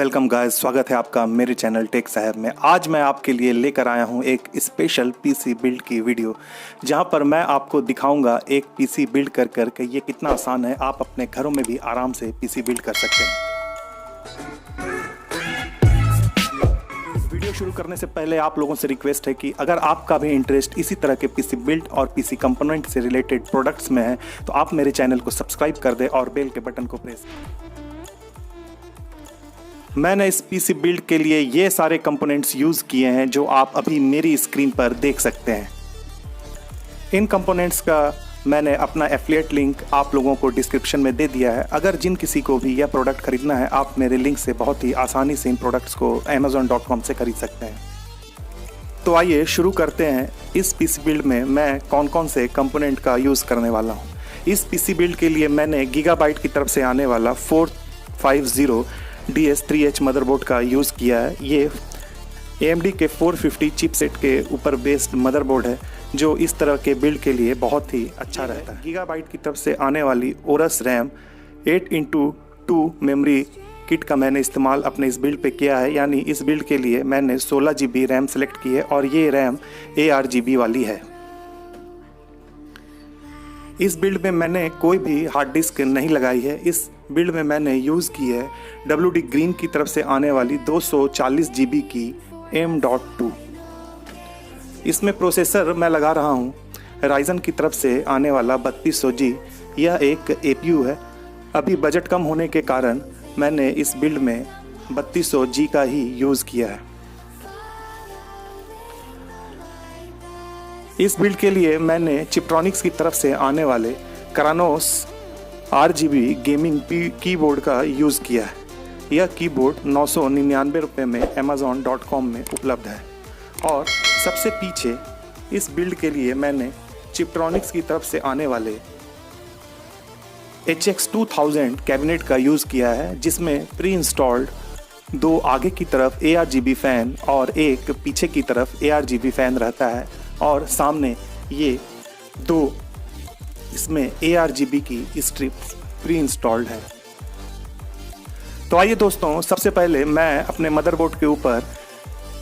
Welcome guys, स्वागत है आपका मेरे चैनल टेक साहब में। आज मैं आपके लिए लेकर आया हूं एक स्पेशल पीसी बिल्ड की वीडियो, जहां पर मैं आपको दिखाऊंगा एक पीसी बिल्ड कर ये कितना आसान है। आप अपने घरों में भी आराम से पीसी बिल्ड कर सकते हैं। वीडियो शुरू करने से पहले आप लोगों से रिक्वेस्ट है कि अगर आपका भी इंटरेस्ट इसी तरह के पीसी बिल्ड और पीसी कंपोनेंट से रिलेटेड प्रोडक्ट्स में है तो आप मेरे चैनल को सब्सक्राइब कर दें और बेल के बटन को प्रेस। मैंने इस पीसी बिल्ड के लिए ये सारे कंपोनेंट्स यूज़ किए हैं जो आप अभी मेरी स्क्रीन पर देख सकते हैं। इन कंपोनेंट्स का मैंने अपना एफिलिएट लिंक आप लोगों को डिस्क्रिप्शन में दे दिया है। अगर जिन किसी को भी यह प्रोडक्ट खरीदना है, आप मेरे लिंक से बहुत ही आसानी से इन प्रोडक्ट्स को amazon.com से खरीद सकते हैं। तो आइए शुरू करते हैं। इस पीसी बिल्ड में मैं कौन कौन से कंपोनेंट का यूज़ करने वाला हूँ। इस पीसी बिल्ड के लिए मैंने गीगाबाइट की तरफ से आने वाला 450 DS3H मदरबोर्ड का यूज़ किया है। ये AMD के 450 चिपसेट के ऊपर बेस्ड मदरबोर्ड है जो इस तरह के बिल्ड के लिए बहुत ही अच्छा रहता है। गीगाबाइट की तरफ से आने वाली ORS RAM 8x2 memory kit का मैंने इस्तेमाल अपने इस बिल्ड पे किया है, यानी इस बिल्ड के लिए मैंने 16 GB रैम सेलेक्ट की है और ये रैम ARGB वाली है। इस बिल्ड में मैंने कोई भी हार्ड डिस्क नहीं लगाई है। इस बिल्ड में मैंने यूज़ की है WD ग्रीन की तरफ से आने वाली 240 GB की M.2। इसमें प्रोसेसर मैं लगा रहा हूँ Ryzen की तरफ से आने वाला 3200G। यह एक APU है। अभी बजट कम होने के कारण मैंने इस बिल्ड में 3200G का ही यूज़ किया है। इस बिल्ड के लिए मैंने चिपट्रॉनिक्स की तरफ से आने वाले करानोस RGB गेमिंग कीबोर्ड का यूज़ किया है। यह कीबोर्ड 999 रुपये में amazon.com में उपलब्ध है। और सबसे पीछे इस बिल्ड के लिए मैंने चिपट्रॉनिक्स की तरफ से आने वाले HX2000 कैबिनेट का यूज़ किया है, जिसमें प्री इंस्टॉल्ड 2 आगे की तरफ ARGB फ़ैन और एक पीछे की तरफ ARGB फ़ैन रहता है और सामने ये 2 इसमें ARGB की स्ट्रिप्स प्री इंस्टॉल्ड है। तो आइए दोस्तों, सबसे पहले मैं अपने मदरबोर्ड के ऊपर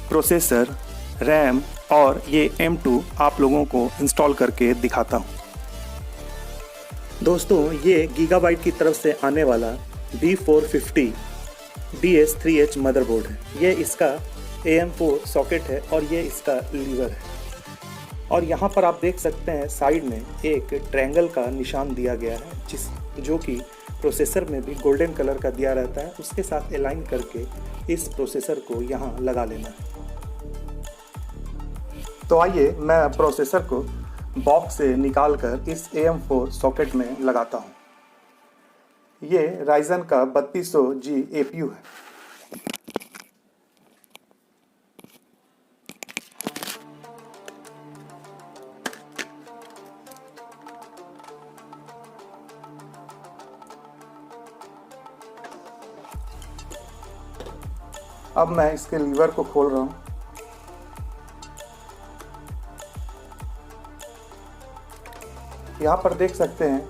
प्रोसेसर, रैम और ये M2 आप लोगों को इंस्टॉल करके दिखाता हूँ। दोस्तों, ये गीगाबाइट की तरफ से आने वाला B450 DS3H मदरबोर्ड है। ये इसका AM4 सॉकेट है और ये इसका लीवर है। और यहाँ पर आप देख सकते हैं साइड में एक ट्रायंगल का निशान दिया गया है, जो कि प्रोसेसर में भी गोल्डन कलर का दिया रहता है। उसके साथ अलाइन करके इस प्रोसेसर को यहाँ लगा लेना है। तो आइए मैं प्रोसेसर को बॉक्स से निकाल कर इस AM4 सॉकेट में लगाता हूँ। ये Ryzen का 3200G APU है। अब मैं इसके लीवर को खोल रहा हूँ। यहाँ पर देख सकते हैं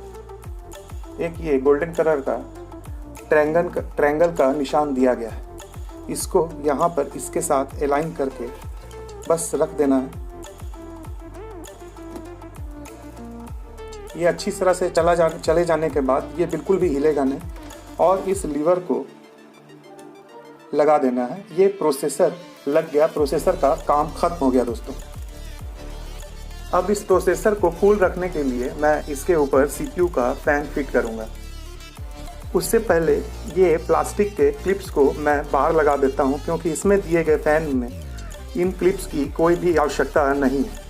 एक ये गोल्डन कलर का ट्रायंगल का निशान दिया गया है। इसको यहाँ पर इसके साथ अलाइन करके बस रख देना है। ये अच्छी तरह से चले जाने के बाद ये बिल्कुल भी हिलेगा नहीं और इस लीवर को लगा देना है। ये प्रोसेसर लग गया, प्रोसेसर का काम खत्म हो गया दोस्तों। अब इस प्रोसेसर को कूल रखने के लिए मैं इसके ऊपर CPU का फैन फिट करूंगा। उससे पहले ये प्लास्टिक के क्लिप्स को मैं बाहर लगा देता हूं, क्योंकि इसमें दिए गए फैन में इन क्लिप्स की कोई भी आवश्यकता नहीं है।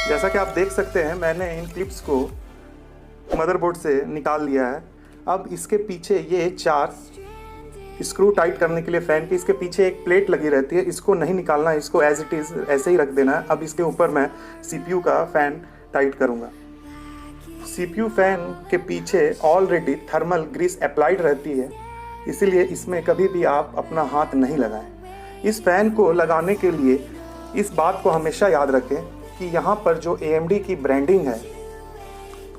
जैसा कि आप देख सकते हैं, मैंने इन क्लिप्स को मदरबोर्ड से निकाल लिया है। अब इसके पीछे ये 4 स्क्रू टाइट करने के लिए फैन की इसके पीछे एक प्लेट लगी रहती है। इसको नहीं निकालना, इसको एज इट इज़ ऐसे ही रख देना है। अब इसके ऊपर मैं CPU का फैन टाइट करूँगा। CPU फैन के पीछे ऑलरेडी थर्मल ग्रीस अप्लाइड रहती है, इसीलिए इसमें कभी भी आप अपना हाथ नहीं लगाएं। इस फ़ैन को लगाने के लिए इस बात को हमेशा याद रखें कि यहाँ पर जो AMD की ब्रांडिंग है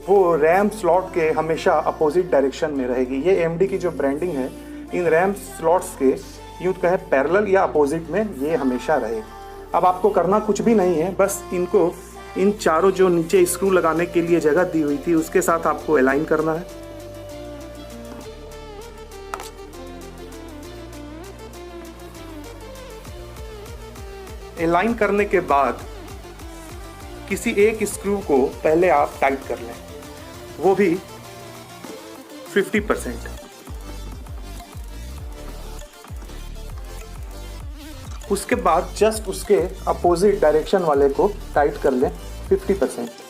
वो रैम स्लॉट के हमेशा अपोजिट डायरेक्शन में रहेगी। ये AMD की जो ब्रांडिंग है इन रैम स्लॉट्स के यूँ कहें पैरेलल या अपोजिट में ये हमेशा रहेगी। अब आपको करना कुछ भी नहीं है, बस इनको इन चारों जो नीचे स्क्रू लगाने के लिए जगह दी हुई थी उसके साथ आपको अलाइन करना है। अलाइन करने के बाद किसी एक स्क्रू को पहले आप टाइट कर लें, वो भी 50%। उसके बाद जस्ट उसके अपोजिट डायरेक्शन वाले को टाइट कर लें 50%।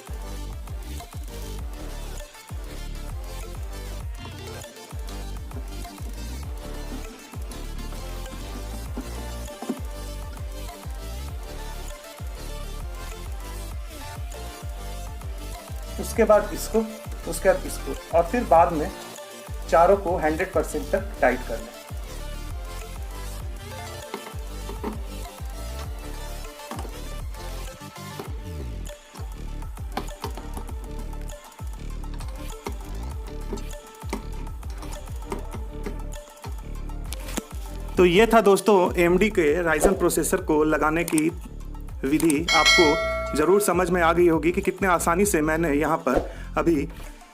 उसके बाद इसको, उसके बाद इसको, और फिर बाद में चारों को 100% तक टाइट कर लें। तो ये था दोस्तों AMD के Ryzen प्रोसेसर को लगाने की विधि। आपको ज़रूर समझ में आ गई होगी कि कितने आसानी से मैंने यहाँ पर अभी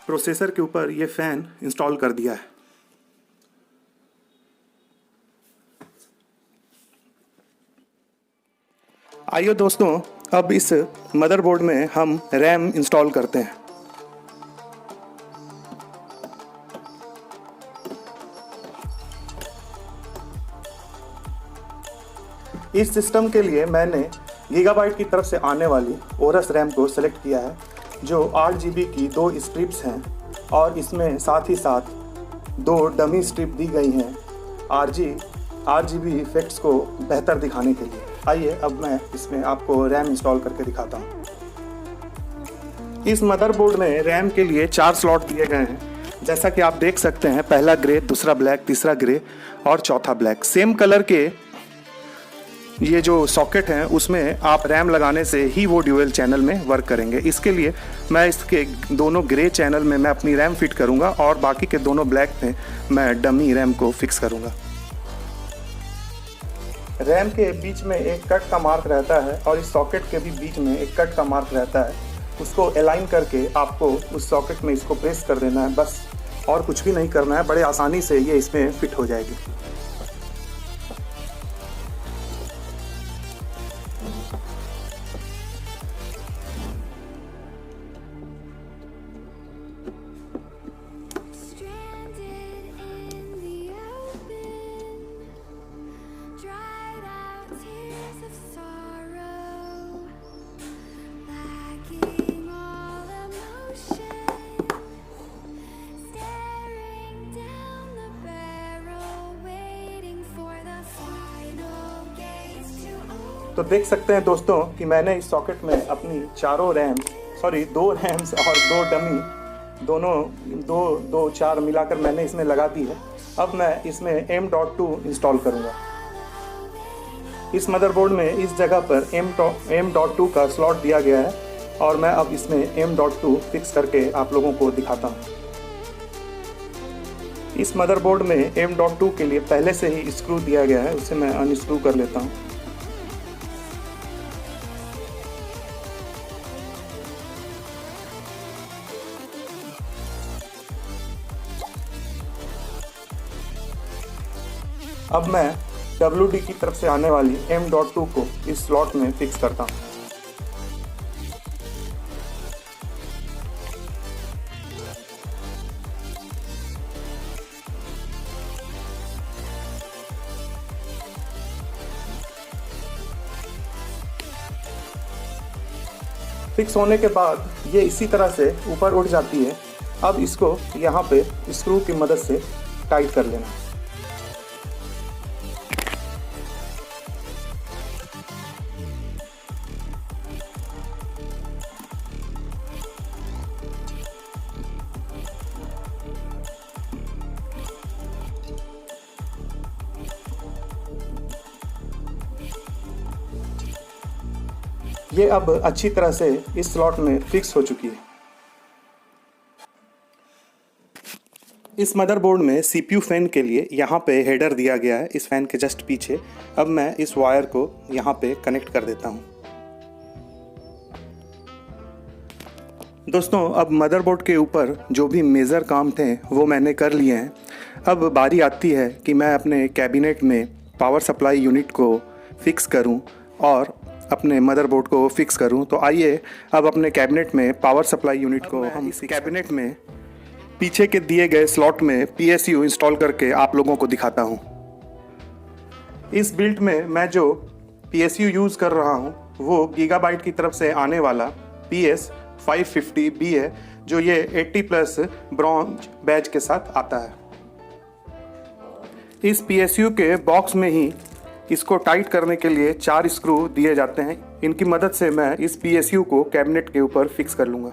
प्रोसेसर के ऊपर ये फ़ैन इंस्टॉल कर दिया है। आइए दोस्तों, अब इस मदरबोर्ड में हम रैम इंस्टॉल करते हैं। इस सिस्टम के लिए मैंने गीगाबाइट की तरफ से आने वाली ओरस रैम को सेलेक्ट किया है, जो 8 GB की 2 स्ट्रिप्स हैं और इसमें साथ ही साथ 2 डमी स्ट्रिप दी गई हैं RGB इफेक्ट्स को बेहतर दिखाने के लिए। आइए अब मैं इसमें आपको रैम इंस्टॉल करके दिखाता हूँ। इस मदरबोर्ड में रैम के लिए 4 स्लॉट दिए गए हैं, जैसा कि आप देख सकते हैं। पहला ग्रे, दूसरा ब्लैक, तीसरा ग्रे और चौथा ब्लैक। सेम कलर के ये जो सॉकेट हैं उसमें आप रैम लगाने से ही वो ड्यूअल चैनल में वर्क करेंगे। इसके लिए मैं इसके दोनों ग्रे चैनल में मैं अपनी रैम फिट करूंगा और बाकी के दोनों ब्लैक में मैं डमी रैम को फिक्स करूंगा। रैम के बीच में एक कट का मार्क रहता है और इस सॉकेट के भी बीच में एक कट का मार्क रहता है। उसको अलाइन करके आपको उस सॉकेट में इसको प्रेस कर देना है, बस और कुछ भी नहीं करना है। बड़े आसानी से ये इसमें फिट हो जाएगी। तो देख सकते हैं दोस्तों कि मैंने इस सॉकेट में अपनी 2 रैम्स और 2 डमी दोनों 4 मिलाकर मैंने इसमें लगा दी है। अब मैं इसमें M.2 इंस्टॉल करूंगा। इस मदरबोर्ड में इस जगह पर M.2 का स्लॉट दिया गया है और मैं अब इसमें M.2 फिक्स करके आप लोगों को दिखाता हूँ। इस मदरबोर्ड में M.2 के लिए पहले से ही स्क्रू दिया गया है, उसे मैं अनस्क्रू कर लेता हूँ। अब मैं WD की तरफ से आने वाली M.2 को इस स्लॉट में फिक्स करता हूँ। फिक्स होने के बाद ये इसी तरह से ऊपर उठ जाती है। अब इसको यहाँ पे स्क्रू की मदद से टाइट कर लेना। ये अब अच्छी तरह से इस स्लॉट में फिक्स हो चुकी है। इस मदरबोर्ड में CPU फैन के लिए यहाँ पे हेडर दिया गया है, इस फैन के जस्ट पीछे। अब मैं इस वायर को यहाँ पे कनेक्ट कर देता हूँ। दोस्तों, अब मदरबोर्ड के ऊपर जो भी मेजर काम थे वो मैंने कर लिए हैं। अब बारी आती है कि मैं अपने कैबिनेट में पावर सप्लाई यूनिट को फिक्स करूं और अपने मदरबोर्ड को फिक्स करूं। तो आइए अब अपने कैबिनेट में पावर सप्लाई यूनिट को हम इस कैबिनेट में पीछे के दिए गए स्लॉट में PSU इंस्टॉल करके आप लोगों को दिखाता हूं। इस बिल्ड में मैं जो PSU यूज़ कर रहा हूं वो गीगाबाइट की तरफ से आने वाला PS550B है, जो ये 80+ ब्रॉन्ज बैच के साथ आता है। इस PSU के बॉक्स में ही इसको टाइट करने के लिए 4 स्क्रू दिए जाते हैं। इनकी मदद से मैं इस PSU को कैबिनेट के ऊपर फिक्स कर लूँगा।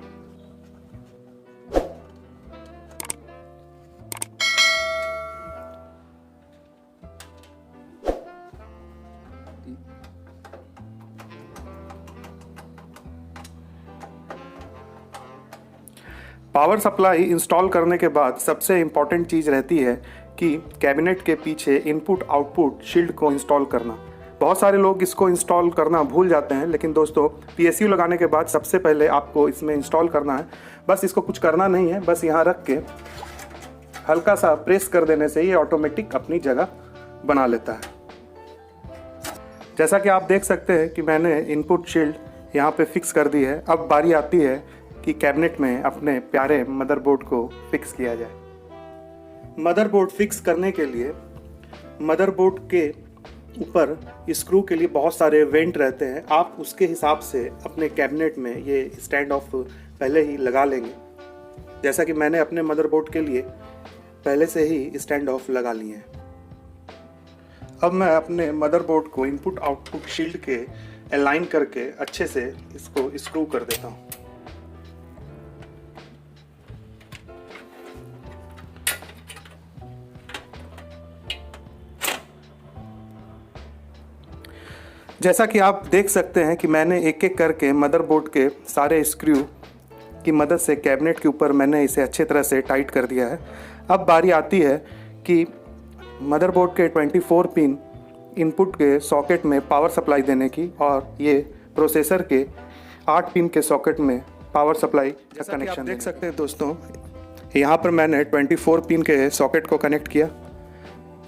पावर सप्लाई इंस्टॉल करने के बाद सबसे इम्पॉर्टेंट चीज़ रहती है कि कैबिनेट के पीछे इनपुट आउटपुट शील्ड को इंस्टॉल करना। बहुत सारे लोग इसको इंस्टॉल करना भूल जाते हैं, लेकिन दोस्तों PSU लगाने के बाद सबसे पहले आपको इसमें इंस्टॉल करना है। बस इसको कुछ करना नहीं है, बस यहाँ रख के हल्का सा प्रेस कर देने से ये ऑटोमेटिक अपनी जगह बना लेता है। जैसा कि आप देख सकते हैं कि मैंने इनपुट शील्ड यहाँ पे फिक्स कर दी है। अब बारी आती है कि कैबिनेट में अपने प्यारे मदरबोर्ड को फिक्स किया जाए। मदरबोर्ड फिक्स करने के लिए मदरबोर्ड के ऊपर स्क्रू के लिए बहुत सारे वेंट रहते हैं। आप उसके हिसाब से अपने कैबिनेट में ये स्टैंड ऑफ पहले ही लगा लेंगे, जैसा कि मैंने अपने मदरबोर्ड के लिए पहले से ही स्टैंड ऑफ लगा लिए हैं। अब मैं अपने मदरबोर्ड को इनपुट आउटपुट शील्ड के अलाइन करके अच्छे से इसको स्क्रू कर देता हूँ। जैसा कि आप देख सकते हैं कि मैंने एक एक करके मदरबोर्ड के सारे स्क्रू की मदद से कैबिनेट के ऊपर मैंने इसे अच्छे तरह से टाइट कर दिया है। अब बारी आती है कि मदरबोर्ड के 24 पिन इनपुट के सॉकेट में पावर सप्लाई देने की, और ये प्रोसेसर के 8 पिन के सॉकेट में पावर सप्लाई का कनेक्शन देख सकते हैं। दोस्तों, यहाँ पर मैंने 24 पिन के सॉकेट को कनेक्ट किया।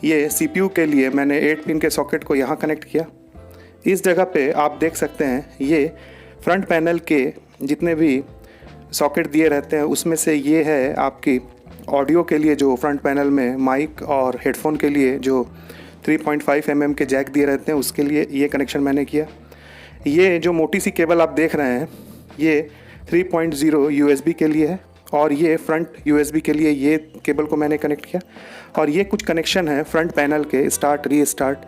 ये CPU के लिए मैंने 8 पिन के सॉकेट को यहाँ कनेक्ट किया। इस जगह पे आप देख सकते हैं ये फ्रंट पैनल के जितने भी सॉकेट दिए रहते हैं उसमें से ये है आपकी ऑडियो के लिए जो फ्रंट पैनल में माइक, और हेडफोन के लिए जो 3.5 mm के जैक दिए रहते हैं उसके लिए ये कनेक्शन मैंने किया। ये जो मोटी सी केबल आप देख रहे हैं ये 3.0 USB के लिए है, और ये फ्रंट USB के लिए ये केबल को मैंने कनेक्ट किया। और ये कुछ कनेक्शन है फ्रंट पैनल के स्टार्ट, रीस्टार्ट,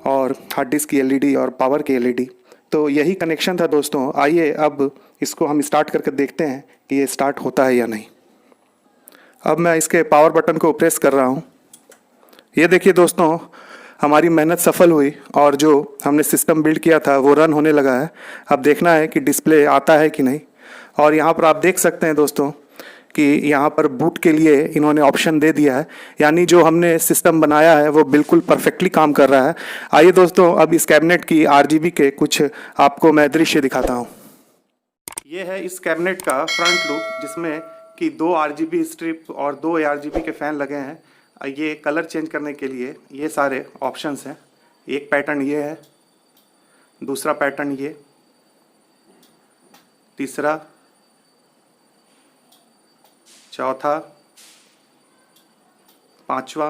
और हार्ड डिस्क की LED और पावर की LED। तो यही कनेक्शन था दोस्तों। आइए अब इसको हम स्टार्ट करके देखते हैं कि ये स्टार्ट होता है या नहीं। अब मैं इसके पावर बटन को प्रेस कर रहा हूँ। ये देखिए दोस्तों, हमारी मेहनत सफल हुई और जो हमने सिस्टम बिल्ड किया था वो रन होने लगा है। अब देखना है कि डिस्प्ले आता है कि नहीं। और यहाँ पर आप देख सकते हैं दोस्तों कि यहाँ पर बूट के लिए इन्होंने ऑप्शन दे दिया है, यानी जो हमने सिस्टम बनाया है वो बिल्कुल परफेक्टली काम कर रहा है। आइए दोस्तों, अब इस कैबिनेट की RGB के कुछ आपको मैं दृश्य दिखाता हूँ। ये है इस कैबिनेट का फ्रंट लुक, जिसमें कि 2 RGB स्ट्रिप और 2 ARGB के फ़ैन लगे हैं। ये कलर चेंज करने के लिए ये सारे ऑप्शंस हैं। एक पैटर्न ये है, दूसरा पैटर्न ये, तीसरा, चौथा, पांचवा,